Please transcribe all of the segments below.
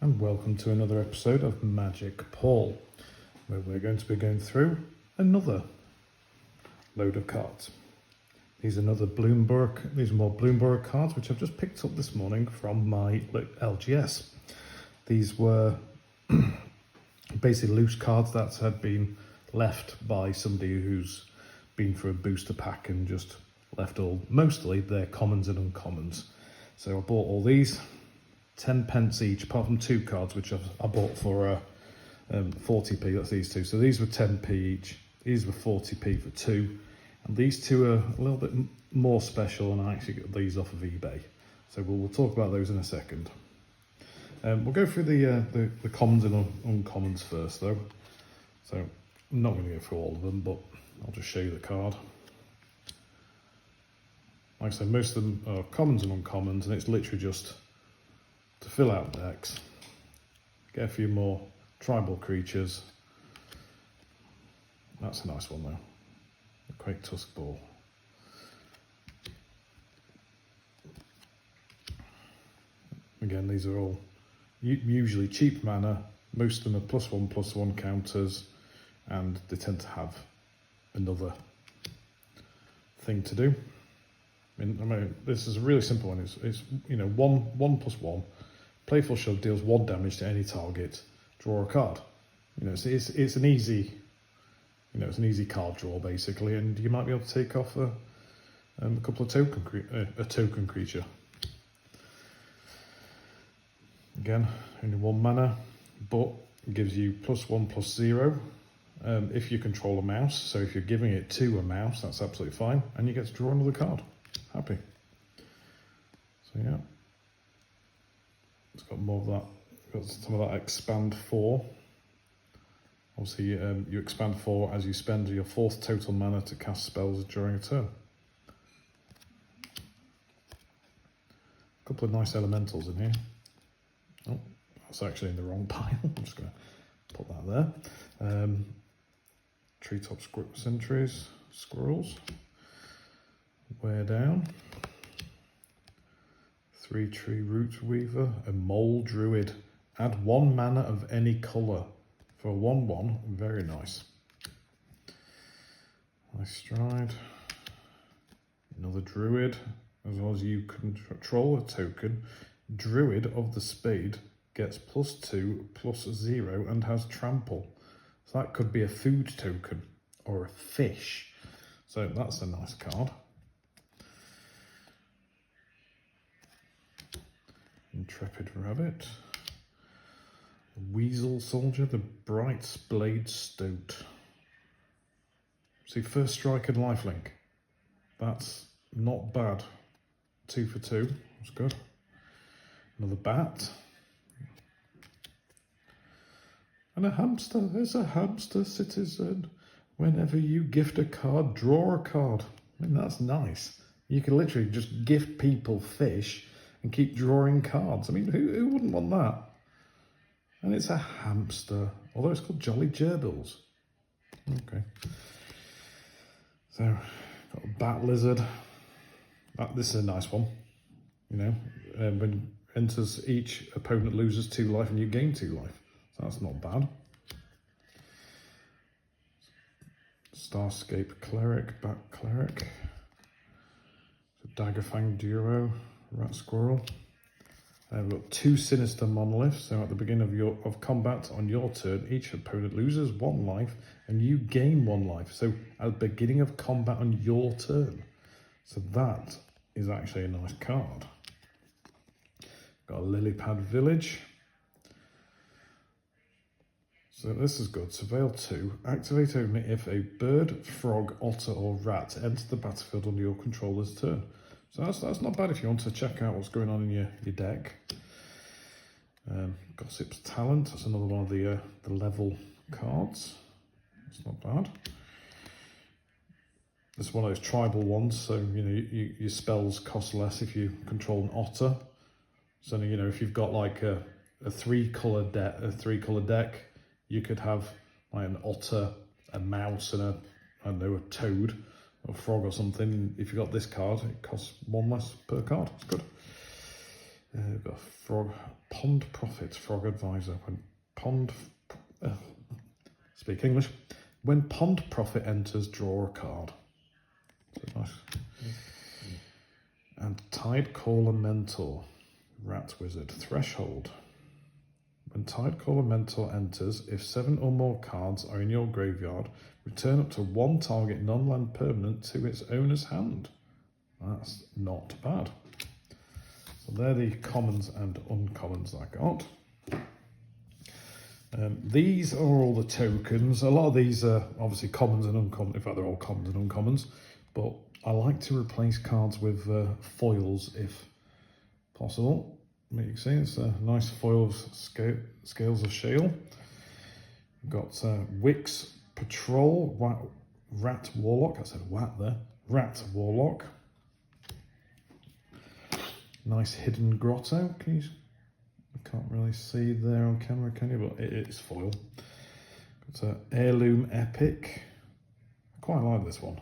and welcome to another episode of Magic Paul, where we're going to be going through another load of cards. These are more Bloomburrow cards, which I've just picked up this morning from my LGS. These were basically loose cards that had been left by somebody who's been for a booster pack and just left mostly their commons and uncommons. So I bought all these, 10 pence each, apart from two cards which I bought for 40p. That's these two. So these were 10p each. These were 40p for two, and these two are a little bit more special, and I actually got these off of eBay. So we'll talk about those in a second. We'll go through the commons and uncommons first, though. So I'm not going to go through all of them, but I'll just show you the card. Like I said, most of them are commons and uncommons, and it's literally just to fill out decks, get a few more tribal creatures. That's a nice one though, the Quake Tusk Ball. Again, these are all usually cheap mana. Most of them are +1/+1 counters, and they tend to have another thing to do. I mean, this is a really simple one. It's 1/1. Playful Shove deals 1 damage to any target. Draw a card. It's an easy, it's an easy card draw basically, and you might be able to take off a couple of token creature. Again, only 1 mana, but it gives you +1/+0 if you control a mouse. So if you're giving it to a mouse, that's absolutely fine, and you get to draw another card. Happy. So yeah, it's got more of that. Got some of that expand 4. Obviously, you expand 4 as you spend your 4th total mana to cast spells during a turn. A couple of nice elementals in here. Oh, that's actually in the wrong pile. I'm just going to put that there. Treetop Sentries, Squirrels. Wear Down, 3-tree Root Weaver, a Mole Druid. Add 1 mana of any colour for 1/1. Very nice. Nice Stride. Another Druid. As long as you control a token, Druid of the Spade gets +2/+0 and has Trample. So that could be a food token or a fish. So that's a nice card. Intrepid Rabbit, Weasel Soldier, the Bright Blade Stoat. See, first strike and lifelink. That's not bad. 2 for 2. That's good. Another bat. And a hamster. There's a hamster citizen. Whenever you gift a card, draw a card. I mean, that's nice. You can literally just gift people fish and keep drawing cards. I mean, who wouldn't want that? And it's a hamster, although it's called Jolly Gerbils. Okay. So, got a Bat Lizard. This is a nice one. When enters, each opponent loses 2 life and you gain 2 life. So that's not bad. Starscape Cleric, Bat Cleric. Daggerfang Duo. Rat Squirrel. We've got 2 Sinister Monoliths. So at the beginning of combat on your turn, each opponent loses 1 life and you gain 1 life. So at the beginning of combat on your turn. So that is actually a nice card. Got a Lilypad Village. So this is good. Surveil 2. Activate only if a bird, frog, otter or rat enter the battlefield on your controller's turn. So that's not bad if you want to check out what's going on in your deck. Gossip's Talent, that's another one of the level cards. It's not bad. It's one of those tribal ones, so your spells cost less if you control an otter. So if you've got like a 3-colour deck, you could have like an otter, a mouse, and a toad. Or frog or something. If you got this card, it costs 1 less per card. It's good. We've got Frog, Pond Prophet, Frog Advisor. When Pond, speak English. When Pond Prophet enters, draw a card. So nice. And Tidecaller Mentor, Rat Wizard, Threshold. When Tidecaller Mentor enters, if 7 or more cards are in your graveyard, return up to 1 target non-land permanent to its owner's hand. That's not bad. So they're the commons and uncommons I got. These are all the tokens. A lot of these are obviously commons and uncommons. In fact, they're all commons and uncommons. But I like to replace cards with foils if possible. You can see it's a nice foil of Scales of Shale. We've got Wix Patrol, Rat Warlock. I said Wat there. Rat Warlock. Nice Hidden Grotto. I can't really see there on camera, can you? But it is foil. Got Heirloom Epic. I quite like this one.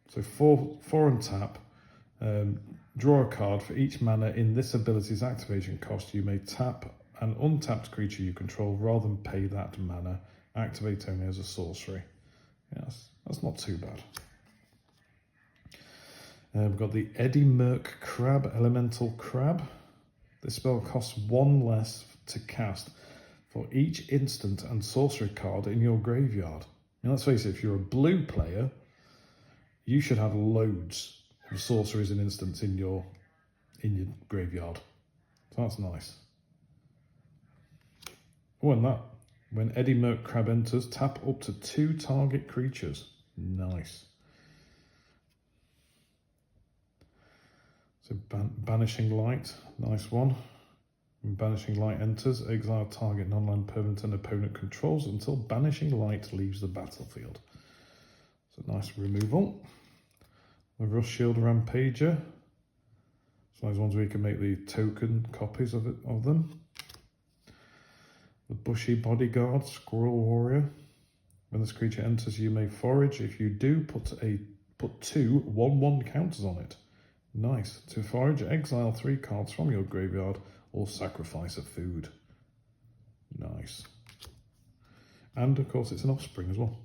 So 4 and tap. Draw a card for each mana in this ability's activation cost. You may tap an untapped creature you control rather than pay that mana. Activate only as a sorcery. Yes, that's not too bad. We've got the Eddy Merc Crab, Elemental Crab. This spell costs 1 less to cast for each instant and sorcery card in your graveyard. Now let's face it, if you're a blue player, you should have loads of sorceries and instants in your graveyard. So that's nice. Oh, and that. When Eddy Merc Crab enters, tap up to 2 target creatures. Nice. So Banishing Light, nice one. When Banishing Light enters, exile target non-land permanent an opponent controls until Banishing Light leaves the battlefield. So nice removal. The Rush Shield Rampager. So those ones where you can make the token copies of them. The Bushy Bodyguard, Squirrel Warrior. When this creature enters, you may forage. If you do, put 2 1/1 counters on it. Nice. To forage, exile 3 cards from your graveyard or sacrifice a food. Nice. And of course it's an offspring as well.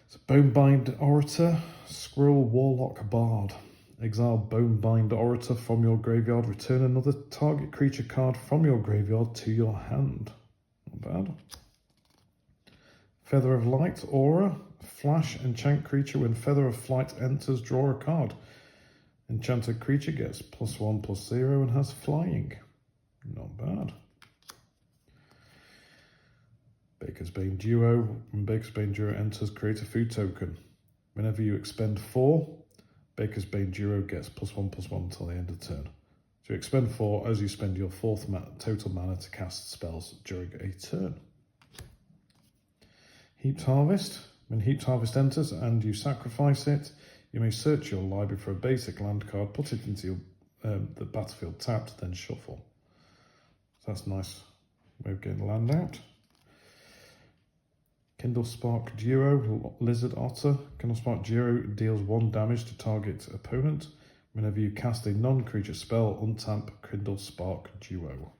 So Bonebind Orator, Squirrel Warlock Bard. Exile Bonebind Orator from your graveyard. Return another target creature card from your graveyard to your hand. Not bad. Feather of Light, Aura. Flash, enchant creature. When Feather of Flight enters, draw a card. Enchanted creature gets +1/+0 and has flying. Not bad. Baker's Bane Duo. When Baker's Bane Duo enters, create a food token. Whenever you expend 4, Baker's Bane Duo gets +1/+1 until the end of turn. So you expend 4 as you spend your 4th total mana to cast spells during a turn. Heaped Harvest. When Heaped Harvest enters and you sacrifice it, you may search your library for a basic land card, put it into the battlefield tapped, then shuffle. So that's a nice way of getting land out. Kindle Spark Duo, Lizard Otter. Kindle Spark Duo deals 1 damage to target opponent. Whenever you cast a non-creature spell, untap Kindle Spark Duo.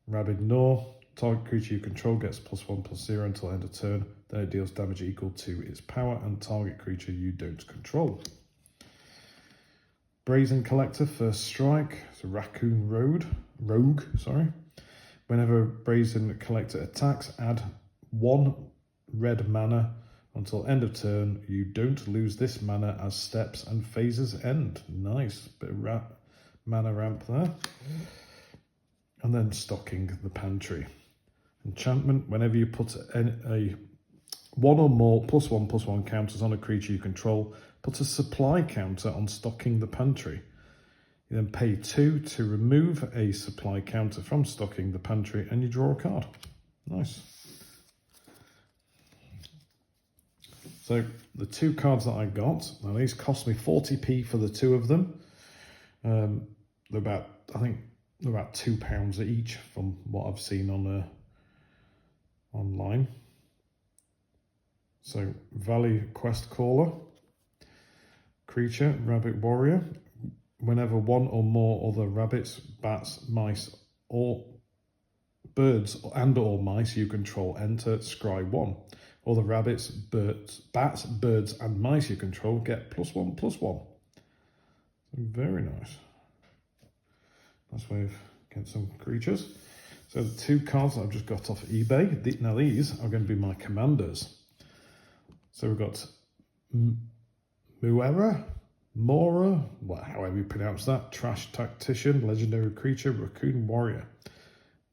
Rabid Gnaw. Target creature you control gets +1/+0 until end of turn. Then it deals damage equal to its power and target creature you don't control. Brazen Collector, First Strike. It's a Raccoon Rogue. Whenever Brazen Collector attacks, add 1 red mana until end of turn. You don't lose this mana as steps and phases end. Nice. Bit of mana ramp there. And then Stocking the Pantry. Enchantment, whenever you put a 1 or more +1/+1 counters on a creature you control, put a supply counter on Stocking the Pantry. You then pay 2 to remove a supply counter from Stocking the Pantry and you draw a card. Nice. So the 2 cards that I got, now these cost me 40p for the 2 of them. They're about, I think, they're about £2 each from what I've seen on online. So Valley Quest Caller, creature, rabbit warrior. Whenever one or more other rabbits, bats, mice, or birds and or mice you control enter scry 1. All the rabbits, bats, birds, and mice you control get +1/+1. Very nice. Nice way of getting some creatures. So the 2 cards that I've just got off eBay. Now these are going to be my commanders. So we've got Mora, well, however you pronounce that, Trash Tactician, Legendary Creature, Raccoon Warrior.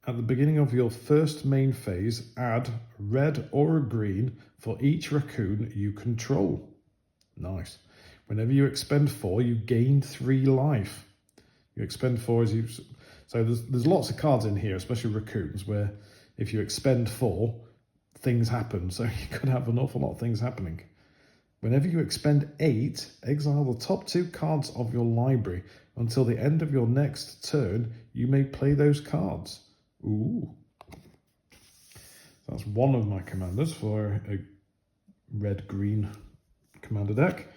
At the beginning of your first main phase, add red or a green for each raccoon you control. Nice. Whenever you expend 4, you gain 3 life. You expend 4 as you... So there's lots of cards in here, especially raccoons, where if you expend 4, things happen. So you could have an awful lot of things happening. Whenever you expend 8, exile the top 2 cards of your library. Until the end of your next turn, you may play those cards. Ooh. That's one of my commanders for a red-green commander deck.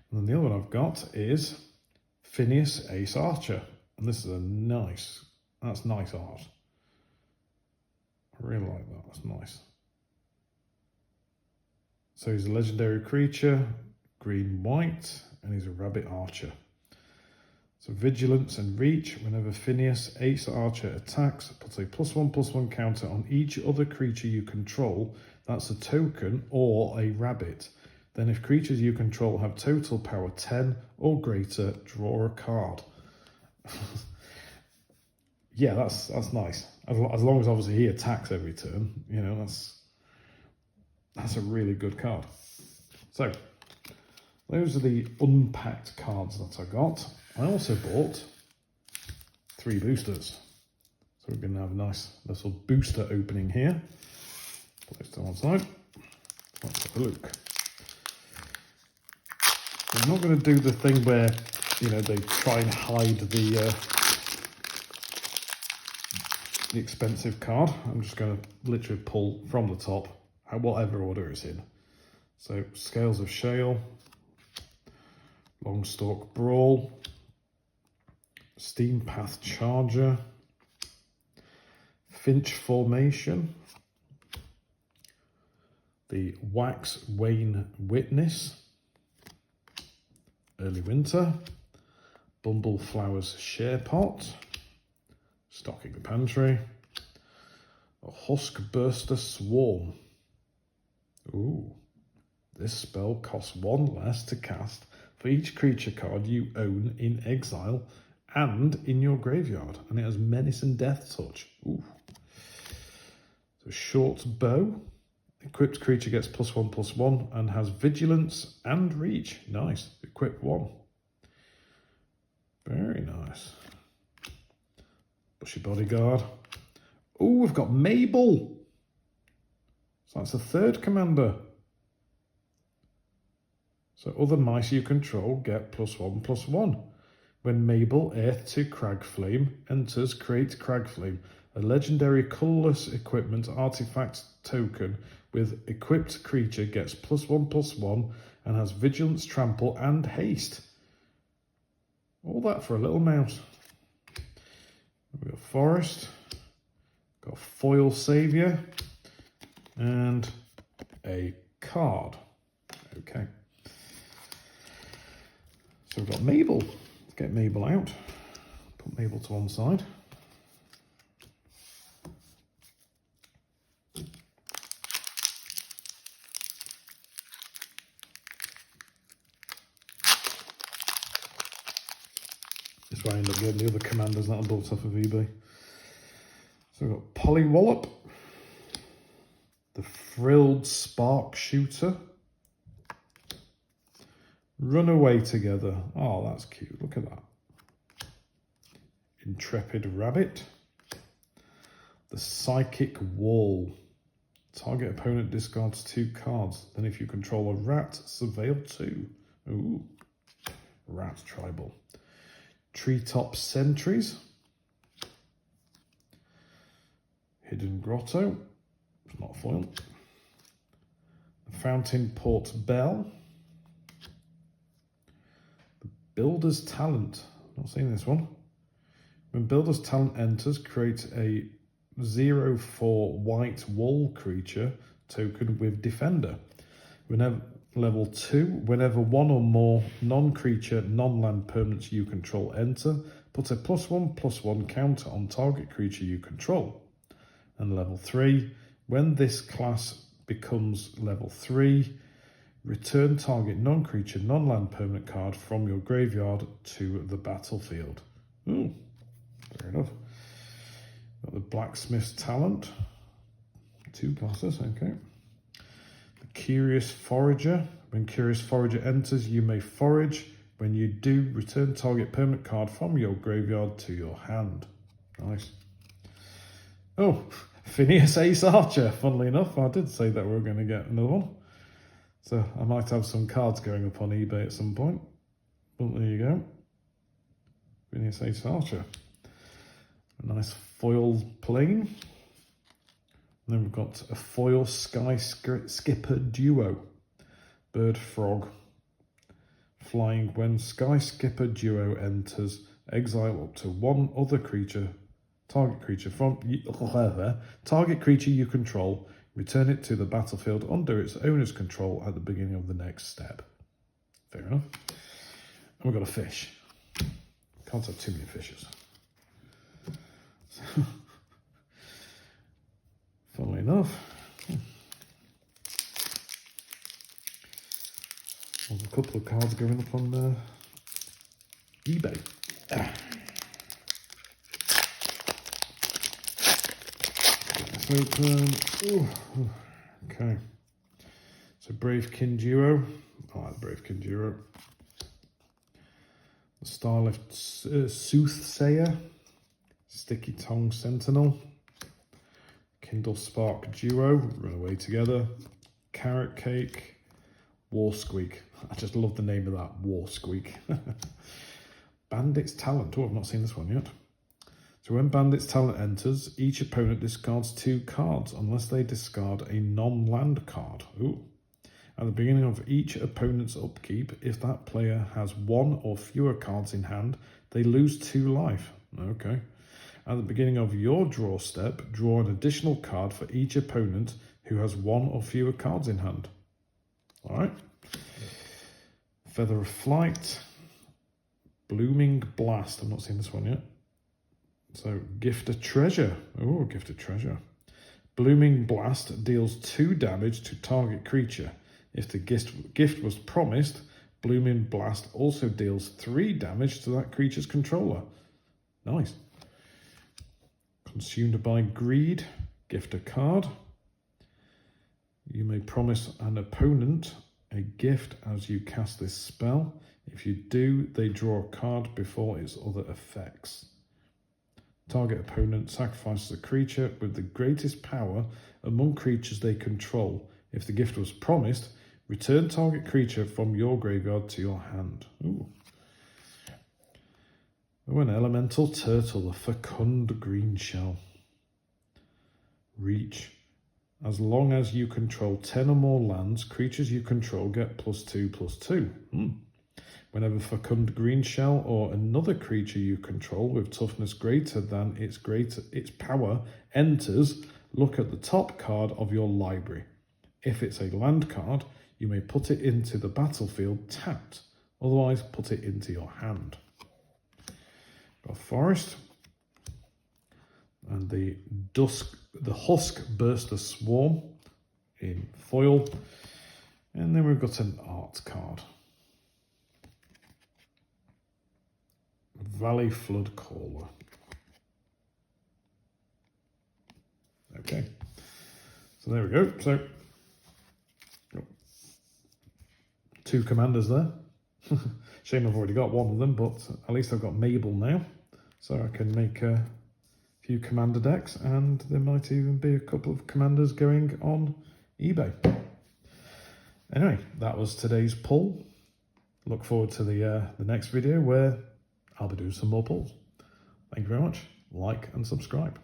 And then the other one I've got is Phineas Ace Archer. And this is that's nice art. I really like that, that's nice. So he's a legendary creature, green-white, and he's a rabbit archer. So vigilance and reach. Whenever Phineas Ace Archer attacks, puts a +1/+1 counter on each other creature you control. That's a token or a rabbit. Then if creatures you control have total power 10 or greater, draw a card. Yeah, that's nice. As long as obviously he attacks every turn, you know, that's a really good card. So those are the unpacked cards that I got. I also bought 3 boosters. So we're going to have a nice little booster opening here. Put this to one side. Let's have a look. I'm not going to do the thing where, you know, they try and hide the expensive card. I'm just going to literally pull from the top, whatever order it's in. So Scales of Shale, Longstalk Brawl, Steam Path Charger, Finch Formation, the Wax Wane Witness, Early Winter, Bumbleflower's Share Pot, Stocking Pantry, a Husk Burster Swarm. Ooh, this spell costs 1 less to cast for each creature card you own in exile and in your graveyard, and it has Menace and Death Touch. Ooh. So Short Bow. Equipped creature gets +1/+1 and has Vigilance and Reach. Nice. Equip 1. Very nice. Bushy Bodyguard. Oh, we've got Mabel. So that's the 3rd commander. So other mice you control get +1/+1. When Mabel, heir to Cragflame, enters, create Cragflame, a legendary colourless equipment artifact token with equipped creature gets +1/+1 and has Vigilance, Trample, and Haste. All that for a little mouse. We've got Forest, got Foil Saviour, and a card. Okay. So we've got Mabel. Let's get Mabel out. Put Mabel to one side. This way I end up getting the other commanders that I bought off of eBay. So we've got Pollywallop, the Frilled Spark Shooter, Run Away Together. Oh, that's cute. Look at that. Intrepid Rabbit, the Psychic Wall. Target opponent discards 2 cards. Then if you control a rat, surveil 2. Ooh, rat tribal. Treetop Sentries, Hidden Grotto, it's not foil. The Fountain Port Bell, Builder's Talent. Not seen this one. When Builder's Talent enters, create a 0/4 white wool creature token with Defender. Whenever level 2, whenever one or more non-creature, non-land permanents you control enter, put a +1/+1 counter on target creature you control. And level 3, when this class becomes level 3, return target non-creature, non-land permanent card from your graveyard to the battlefield. Ooh, fair enough. Got the Blacksmith's Talent. 2 classes, okay. The Curious Forager. When Curious Forager enters, you may forage. When you do, return target permanent card from your graveyard to your hand. Nice. Oh, Phineas Ace Archer. Funnily enough, I did say that we were going to get another one. So I might have some cards going up on eBay at some point. But there you go. Phineas Ace Archer. A nice foil plane. And then we've got a foil Sky Skipper Duo. Bird Frog. Flying. When Sky Skipper Duo enters, exile up to one other creature, target creature you control, return it to the battlefield under its owner's control at the beginning of the next step. Fair enough. And we've got a fish. Can't have too many fishes. Funnily enough, there's a couple of cards going up on eBay. Open. Ooh. Okay. So Bravekin Duo. I like the Bravekin Duo. The Starlift Soothsayer. Sticky Tongue Sentinel. Kindle Spark Duo. Run Away Together. Carrot Cake. War Squeak. I just love the name of that. War Squeak. Bandit's Talent. Oh, I've not seen this one yet. So when Bandit's Talent enters, each opponent discards 2 cards unless they discard a non-land card. Ooh. At the beginning of each opponent's upkeep, if that player has 1 or fewer cards in hand, they lose 2 life. Okay. At the beginning of your draw step, draw an additional card for each opponent who has 1 or fewer cards in hand. Alright. Feather of Flight. Blooming Blast. I've not seen this one yet. So, Gift a Treasure. Oh, Gift a Treasure. Blooming Blast deals 2 damage to target creature. If the gift was promised, Blooming Blast also deals 3 damage to that creature's controller. Nice. Consumed by Greed. Gift a card. You may promise an opponent a gift as you cast this spell. If you do, they draw a card before its other effects. Target opponent sacrifices a creature with the greatest power among creatures they control. If the gift was promised, return target creature from your graveyard to your hand. Ooh. Oh, an elemental turtle, a fecund green shell. Reach. As long as you control 10 or more lands, creatures you control get +2/+2. Whenever Fecund Green Shell or another creature you control with toughness greater than its power enters, look at the top card of your library. If it's a land card, you may put it into the battlefield tapped. Otherwise, put it into your hand. Got Forest. And the Husk Burster Swarm in foil. And then we've got an art card. Valley Flood Caller. Okay. So there we go. So 2 commanders there. Shame I've already got one of them, but at least I've got Mabel now. So I can make a few commander decks, and there might even be a couple of commanders going on eBay. Anyway, that was today's pull. Look forward to the next video where I'll be doing some more pulls. Thank you very much. Like and subscribe.